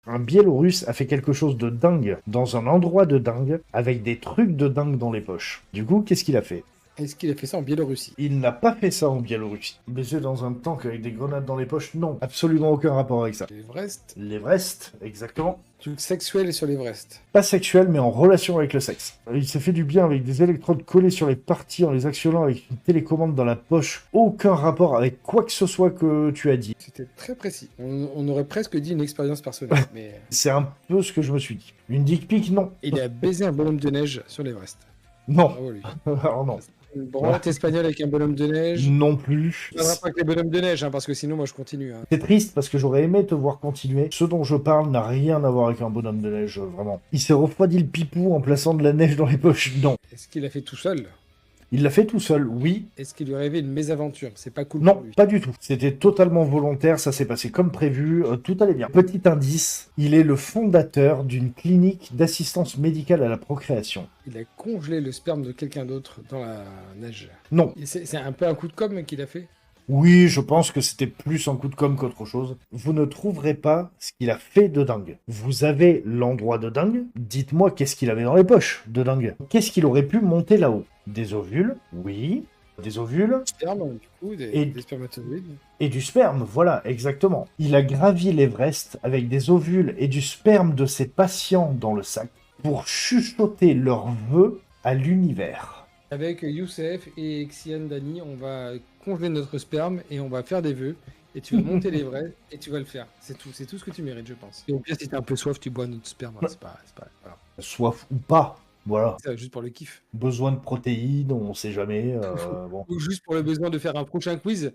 Un Biélorusse a fait quelque chose de dingue dans un endroit de dingue avec des trucs de dingue dans les poches. Du coup, qu'est-ce qu'il a fait? Est-ce qu'il a fait ça en Biélorussie? Il n'a pas fait ça en Biélorussie. Baiser dans un tank avec des grenades dans les poches, non. Absolument aucun rapport avec ça. L'Everest? L'Everest, exactement. Truc sexuel sur l'Everest. Pas sexuel, mais en relation avec le sexe. Il s'est fait du bien avec des électrodes collées sur les parties en les actionnant avec une télécommande dans la poche. Aucun rapport avec quoi que ce soit que tu as dit. C'était très précis. On aurait presque dit une expérience personnelle. Mais C'est un peu ce que je me suis dit. Une dick pic, non. il a baisé un bonhomme de neige sur l'Everest. Non. Bravo lui. Alors non. Une branlette espagnole avec un bonhomme de neige. Non plus. Ça ne va pas avec les bonhommes de neige, hein, parce que sinon, moi, je continue. Hein. C'est triste parce que j'aurais aimé te voir continuer. Ce dont je parle n'a rien à voir avec un bonhomme de neige, vraiment. Il s'est refroidi le pipou en plaçant de la neige dans les poches. Non. Est-ce qu'il a fait tout seul? Il l'a fait tout seul, oui. Est-ce qu'il lui arrivait une mésaventure? C'est pas cool Non, pour lui. pas du tout. C'était totalement volontaire, ça s'est passé comme prévu, tout allait bien. Petit indice, il est le fondateur d'une clinique d'assistance médicale à la procréation. Il a congelé le sperme de quelqu'un d'autre dans la neige. Non. Et c'est un peu un coup de com' qu'il a fait? Oui, je pense que c'était plus un coup de com' qu'autre chose. Vous ne trouverez pas ce qu'il a fait de dingue. Vous avez l'endroit de dingue. Dites-moi qu'est-ce qu'il avait dans les poches de dingue. Qu'est-ce qu'il aurait pu monter là-haut? Des ovules, oui. Des ovules. Sperme, du coup, Et- des spermatozoïdes. Et du sperme, voilà, exactement. Il a gravi l'Everest avec des ovules et du sperme de ses patients dans le sac pour chuchoter leurs vœux à l'univers. Avec Youssef et Xian Dani, on va congeler notre sperme et on va faire des vœux. Et tu vas monter les vrais et tu vas le faire. C'est tout ce que tu mérites, je pense. Et au pire, si t'as un peu soif, tu bois notre sperme. Hein, c'est pas voilà. Soif ou pas, voilà. C'est ça, juste pour le kiff. Besoin de protéines, on sait jamais. Bon. Ou juste pour le besoin de faire un prochain quiz